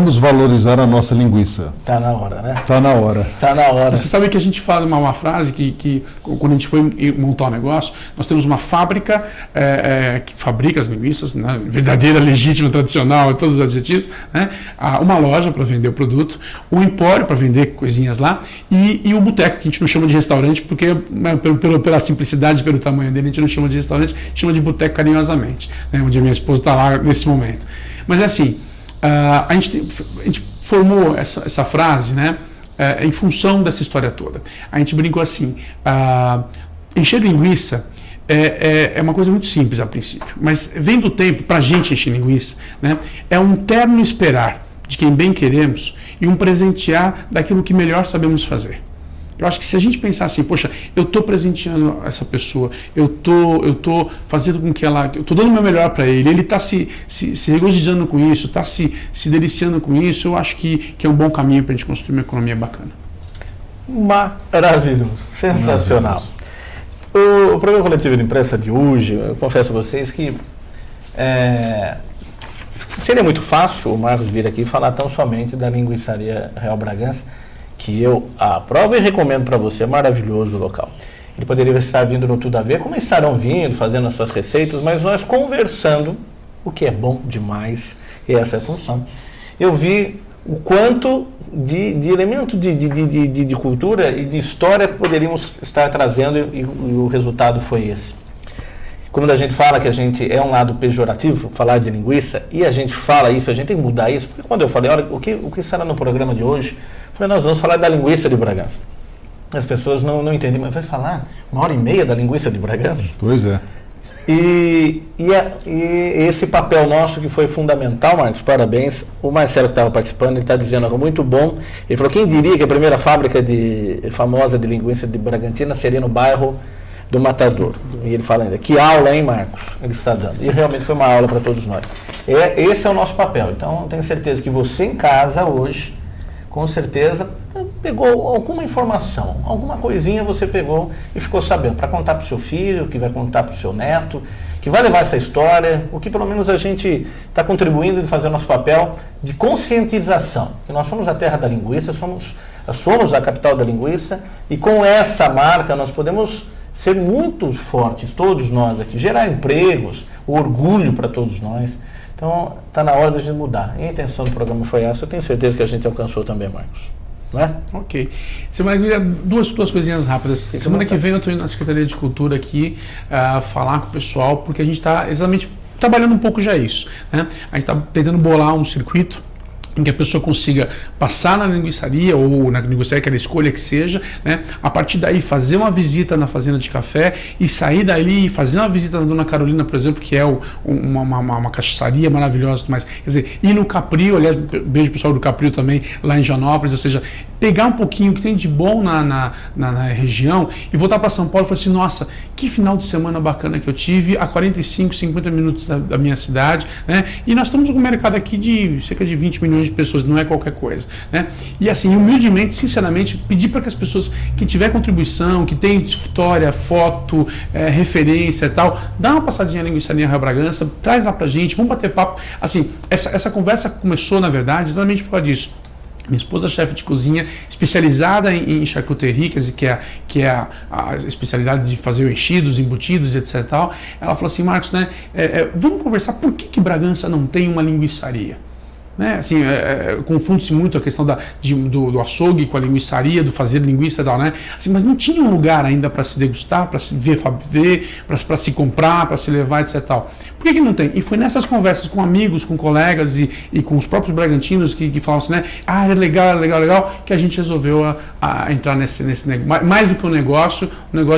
Vamos valorizar a nossa linguiça. Tá na hora, né? Tá na hora. Está na hora. Você sabe que a gente fala uma frase que quando a gente foi montar o negócio, nós temos uma fábrica que fabrica as linguiças, né, verdadeira, legítima, tradicional, todos os adjetivos, né, uma loja para vender o produto, um empório para vender coisinhas lá e o boteco, que a gente não chama de restaurante, porque pela simplicidade, pelo tamanho dele, a gente não chama de restaurante, chama de boteco carinhosamente, né, onde a minha esposa está lá nesse momento. Mas é assim, a gente formou essa frase, né, em função dessa história toda. A gente brincou assim, encher linguiça é uma coisa muito simples a princípio, mas vem do tempo, para a gente encher linguiça, né, é um terno esperar de quem bem queremos e um presentear daquilo que melhor sabemos fazer. Eu acho que se a gente pensar assim, poxa, eu estou presenteando essa pessoa, eu tô fazendo com que ela, eu estou dando o meu melhor para ele está se regozijando com isso, está se deliciando com isso, eu acho que é um bom caminho para a gente construir uma economia bacana. Maravilhoso, sensacional. O programa coletivo de imprensa de hoje, eu confesso a vocês que seria muito fácil o Marcos vir aqui e falar tão somente da linguiçaria Real Bragança, que eu aprovo e recomendo para você, é maravilhoso o local. Ele poderia estar vindo no Tudo a Ver, como estarão vindo, fazendo as suas receitas, mas nós conversando, o que é bom demais, e essa é a função. Eu vi o quanto de elemento de cultura e de história poderíamos estar trazendo e o resultado foi esse. Quando a gente fala que a gente é um lado pejorativo, falar de linguiça, e a gente fala isso, a gente tem que mudar isso, porque quando eu falei, olha, o que será no programa de hoje? Eu falei, nós vamos falar da linguiça de Bragança. As pessoas não entendem, mas vai falar 1h30 da linguiça de Bragança? Pois é. E esse papel nosso que foi fundamental, Marcos, parabéns. O Marcelo que estava participando, ele está dizendo algo muito bom. Ele falou, quem diria que a primeira fábrica famosa de linguiça de Bragantina seria no bairro do Matador. E ele fala ainda, que aula, hein, Marcos? Ele está dando. E realmente foi uma aula para todos nós. Esse é o nosso papel. Então, eu tenho certeza que você em casa hoje, com certeza, pegou alguma informação, alguma coisinha você pegou e ficou sabendo, para contar para o seu filho, que vai contar para o seu neto, que vai levar essa história, o que pelo menos a gente está contribuindo de fazer o nosso papel de conscientização, que nós somos a terra da linguiça, somos a capital da linguiça, e com essa marca nós podemos ser muito fortes, todos nós aqui, gerar empregos, orgulho para todos nós. Então, está na hora da gente mudar. E a intenção do programa foi essa, eu tenho certeza que a gente alcançou também, Marcos. Não é? Ok. Semana que vem, duas coisinhas rápidas. Semana que vem eu estou indo na Secretaria de Cultura aqui falar com o pessoal, porque a gente está exatamente trabalhando um pouco já isso, né? A gente está tentando bolar um circuito em que a pessoa consiga passar na linguiçaria ou na linguiçaria que ela escolha que seja, né? A partir daí fazer uma visita na fazenda de café e sair dali e fazer uma visita na Dona Carolina, por exemplo, que é uma cachaçaria maravilhosa, mas quer dizer, ir no Caprio, aliás, beijo pessoal do Caprio também, lá em Joanópolis, ou seja, pegar um pouquinho que tem de bom na região e voltar para São Paulo e falar assim, nossa, que final de semana bacana que eu tive, a 45, 50 minutos da minha cidade, né? E nós estamos com um mercado aqui de cerca de 20 milhões de pessoas, não é qualquer coisa, né? E assim, humildemente, sinceramente, pedir para que as pessoas que tiver contribuição, que tem história, foto, referência e tal, dá uma passadinha na linguiçaria Real Bragança, traz lá pra gente, vamos bater papo. Assim, essa conversa começou, na verdade, exatamente por causa disso. Minha esposa é chefe de cozinha, especializada em charcuterie, que é a especialidade de fazer enchidos, embutidos, etc. Tal. Ela falou assim, Marcos, né, vamos conversar, por que Bragança não tem uma linguiçaria? Né? Assim, confunde-se muito a questão do açougue com a linguiçaria, do fazer linguiça e tal, né? Assim, mas não tinha um lugar ainda para se degustar, para se ver, para se comprar, para se levar, etc. Tal. Por que não tem? E foi nessas conversas com amigos, com colegas e com os próprios bragantinos que falavam assim, né? Ah, é legal, que a gente resolveu entrar nesse negócio. Mais do que um negócio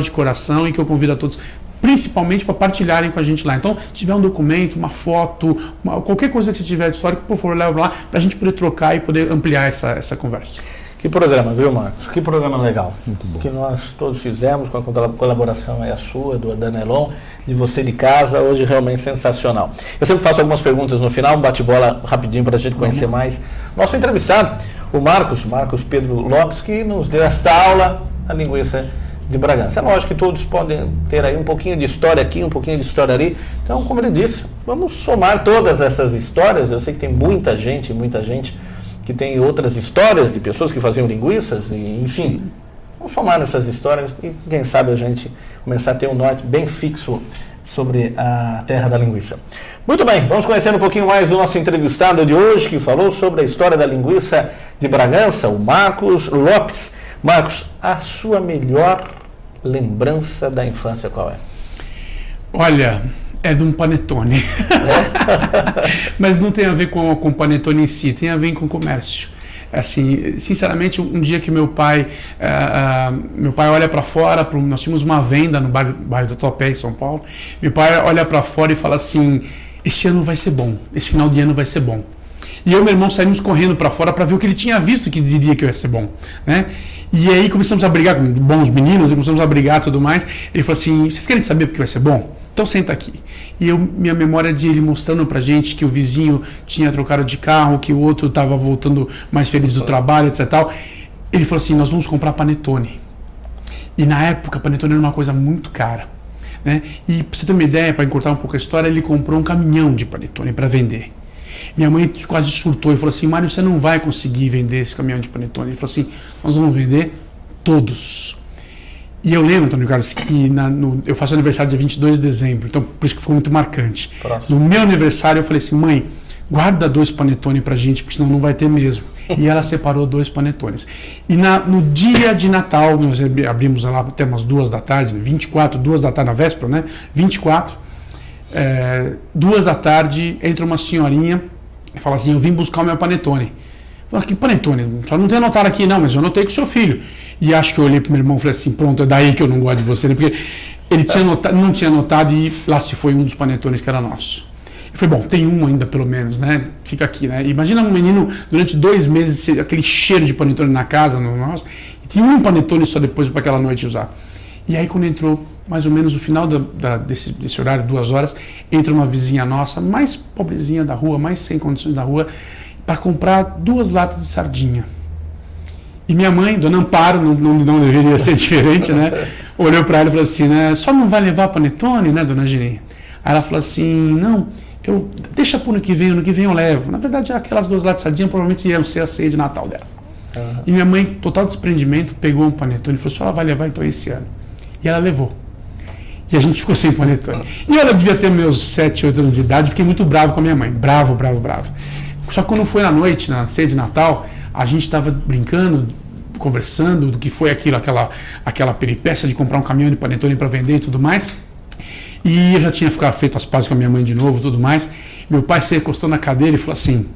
de coração, e que eu convido a todos, principalmente para partilharem com a gente lá. Então, se tiver um documento, uma foto, qualquer coisa que você tiver de histórico, por favor, leva lá para a gente poder trocar e poder ampliar essa conversa. Que programa, viu, Marcos? Que programa legal. Muito bom. Que nós todos fizemos, com a colaboração aí a sua, do Danelon, de você de casa, hoje realmente sensacional. Eu sempre faço algumas perguntas no final, um bate-bola rapidinho para a gente conhecer mais. Nosso entrevistado, o Marcos Pedro Lopes, que nos deu esta aula, a linguiça de Bragança. É lógico que todos podem ter aí um pouquinho de história aqui, um pouquinho de história ali. Então, como ele disse, vamos somar todas essas histórias. Eu sei que tem muita gente que tem outras histórias de pessoas que faziam linguiças, e, enfim, vamos somar nessas histórias e quem sabe a gente começar a ter um norte bem fixo sobre a terra da linguiça. Muito bem, vamos conhecer um pouquinho mais do nosso entrevistado de hoje, que falou sobre a história da linguiça de Bragança, o Marcos Lopes. Marcos, a sua melhor lembrança da infância qual é? Olha, é de um panetone. Mas não tem a ver com o panetone em si, tem a ver com o comércio. Assim, sinceramente, um dia que meu pai olha para fora, nós tínhamos uma venda no bairro do Topé, em São Paulo. Meu pai olha para fora e fala assim: esse ano vai ser bom, esse final de ano vai ser bom. E eu e meu irmão saímos correndo para fora para ver o que ele tinha visto que diria que ia ser bom, né? E aí começamos a brigar com bons meninos, começamos a brigar e tudo mais. Ele falou assim: vocês querem saber porque vai ser bom? Então senta aqui. E minha memória de ele mostrando pra gente que o vizinho tinha trocado de carro, que o outro estava voltando mais feliz do trabalho, etc. Tal. Ele falou assim: nós vamos comprar panetone. E na época, panetone era uma coisa muito cara, né? E pra você ter uma ideia, para encurtar um pouco a história, ele comprou um caminhão de panetone para vender. Minha mãe quase surtou e falou assim: Mário, você não vai conseguir vender esse caminhão de panetone. Ele falou assim: nós vamos vender todos. E eu lembro, Antônio Carlos, que eu faço aniversário dia 22 de dezembro, então por isso que ficou muito marcante. Próximo. No meu aniversário eu falei assim: mãe, guarda 2 panetone pra gente, porque senão não vai ter mesmo. E ela separou 2 panetones. E no dia de Natal, nós abrimos lá até umas 2 da tarde, 24, 2 da tarde na véspera, né? 24, 2 da tarde, entra uma senhorinha e fala assim: eu vim buscar o meu panetone. Eu falei: que panetone? Só não tem anotado aqui não, mas eu anotei com o seu filho. E acho que eu olhei pro meu irmão e falei assim: pronto, é daí que eu não gosto de você, né? Porque ele não tinha anotado e lá se foi um dos panetones que era nosso. Eu falei: bom, tem um ainda pelo menos, né? Fica aqui, né? Imagina um menino durante 2 meses, aquele cheiro de panetone na casa, no nosso, e tinha um panetone só depois para aquela noite usar. E aí quando entrou mais ou menos no final desse horário, 2 horas, entra uma vizinha nossa, mais pobrezinha da rua, mais sem condições da rua, para comprar 2 latas de sardinha. E minha mãe, dona Amparo, não deveria ser diferente, né? Olhou para ela e falou assim, né? Só não vai levar panetone, né, dona Girinha? Aí ela falou assim: não, deixa pro ano que vem eu levo. Na verdade, aquelas 2 latas de sardinha provavelmente iam ser a ceia de Natal dela. Uhum. E minha mãe, total desprendimento, pegou um panetone e falou: só ela vai levar então esse ano. E ela levou. E a gente ficou sem panetone. E ela devia ter meus 7, 8 anos de idade, fiquei muito bravo com a minha mãe. Bravo. Só que quando foi na noite, na ceia de Natal, a gente estava brincando, conversando do que foi aquela peripécia de comprar um caminhão de panetone para vender e tudo mais. E eu já tinha feito as pazes com a minha mãe de novo e tudo mais. Meu pai se recostou na cadeira e falou assim: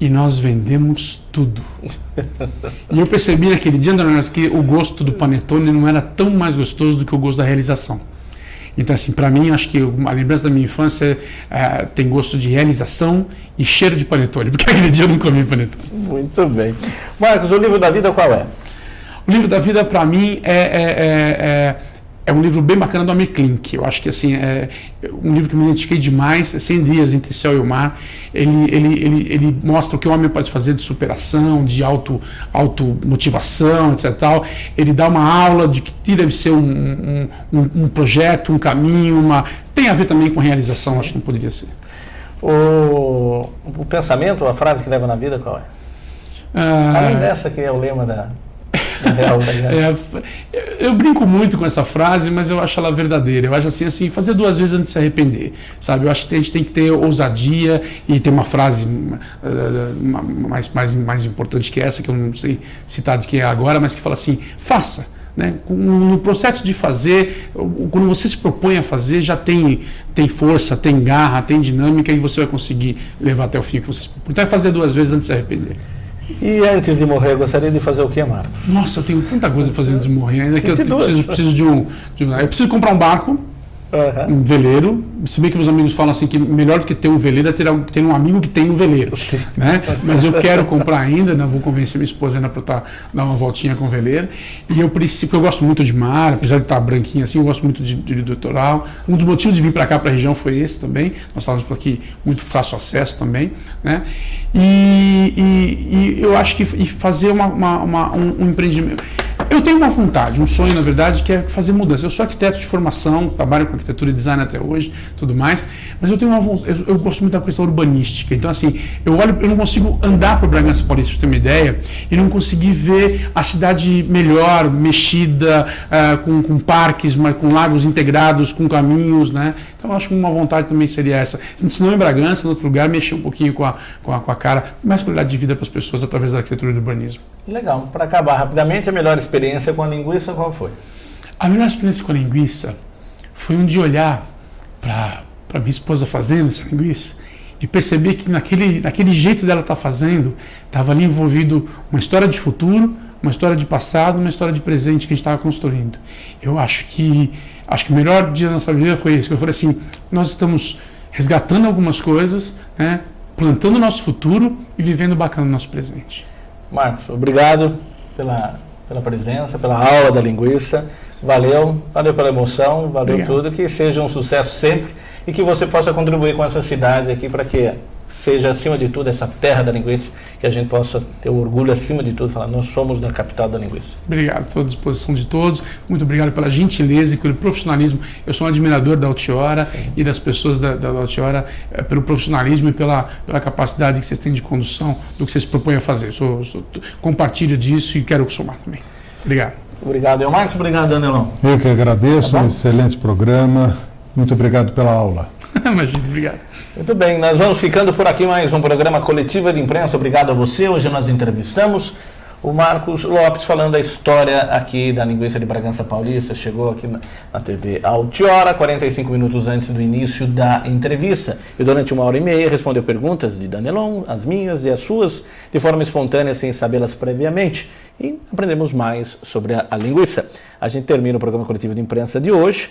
e nós vendemos tudo. E eu percebi naquele dia, que o gosto do panetone não era tão mais gostoso do que o gosto da realização. Então, assim, para mim, acho que a lembrança da minha infância tem gosto de realização e cheiro de panetone, porque aquele dia eu não comi panetone. Muito bem. Marcos, o livro da vida qual é? O livro da vida, para mim, é um livro bem bacana do Amir Klink. Eu acho que assim, é um livro que me identifiquei demais, 100 Dias entre o Céu e o Mar. Ele mostra o que o homem pode fazer de superação, de automotivação, etc. Tal. Ele dá uma aula de que deve ser um projeto, um caminho, tem a ver também com realização, acho que não poderia ser. O pensamento, a frase que leva na vida, qual é? Além dessa que é o lema da Real Bragança. Eu brinco muito com essa frase, mas eu acho ela verdadeira. Eu acho assim, fazer 2 vezes antes de se arrepender, sabe? Eu acho que a gente tem que ter ousadia e ter uma frase mais importante que essa, que eu não sei citar de quem é agora, mas que fala assim: faça. Né? No processo de fazer, quando você se propõe a fazer, já tem força, tem garra, tem dinâmica e você vai conseguir levar até o fim que você se propõe. Então é fazer 2 vezes antes de se arrepender. E antes de morrer, gostaria de fazer o que, Marcos? Nossa, eu tenho tanta coisa para fazer antes de morrer. Ainda que eu preciso de um. Eu preciso comprar um barco, um veleiro. Se bem que meus amigos falam assim que melhor do que ter um veleiro é ter um amigo que tem um veleiro. Né? Mas eu quero comprar ainda, né? Vou convencer minha esposa ainda para dar uma voltinha com o veleiro. E eu preciso, porque eu gosto muito de mar, apesar de estar branquinho assim, eu gosto muito de litoral. Um dos motivos de vir para cá, para a região, foi esse também. Nós estávamos por aqui, muito fácil acesso também. Né? E eu acho que fazer um empreendimento. Eu tenho uma vontade, um sonho, na verdade, que é fazer mudança. Eu sou arquiteto de formação, trabalho com arquitetura e design até hoje, tudo mais, mas eu tenho uma vontade, eu gosto muito da questão urbanística. Então, assim, eu não consigo andar por Bragança Paulista, para ter uma ideia, e não conseguir ver a cidade melhor, mexida, com parques, com lagos integrados, com caminhos, né? Então, eu acho que uma vontade também seria essa. Se não em Bragança, em outro lugar, mexer um pouquinho com a cara, mais qualidade de vida para as pessoas através da arquitetura e do urbanismo. Legal. Para acabar rapidamente, a melhor experiência com a linguiça qual foi? A melhor experiência com a linguiça foi um dia olhar para minha esposa fazendo essa linguiça e perceber que naquele jeito dela estar fazendo, estava ali envolvido uma história de futuro, uma história de passado, uma história de presente que a gente estava construindo. Eu acho que o melhor dia da nossa vida foi esse, que eu falei assim, nós estamos resgatando algumas coisas, né, plantando o nosso futuro e vivendo bacana o nosso presente. Marcos, obrigado pela presença, pela aula da linguiça. Valeu pela emoção, valeu Obrigado. tudo. Que seja um sucesso sempre e que você possa contribuir com essa cidade aqui para que seja, acima de tudo, essa terra da linguiça, que a gente possa ter orgulho, acima de tudo, falar, nós somos da capital da linguiça. Obrigado, estou à disposição de todos. Muito obrigado pela gentileza e pelo profissionalismo. Eu sou um admirador da Altiora e das pessoas da Altiora pelo profissionalismo e pela capacidade que vocês têm de condução do que vocês propõem a fazer. Compartilho disso e quero somar também. Obrigado. Obrigado, eu Marcos. Obrigado, Danelão. Eu que agradeço, Tá bom? um excelente programa. Muito obrigado pela aula. Imagina, obrigado. Muito bem, nós vamos ficando por aqui mais um programa Coletiva de Imprensa. Obrigado a você. Hoje nós entrevistamos o Marcos Lopes falando a história aqui da linguiça de Bragança Paulista. Chegou aqui na TV Altiora, 45 minutos antes do início da entrevista. E durante 1h30 respondeu perguntas de Danelon, as minhas e as suas, de forma espontânea, sem sabê-las previamente. E aprendemos mais sobre a linguiça. A gente termina o programa Coletivo de Imprensa de hoje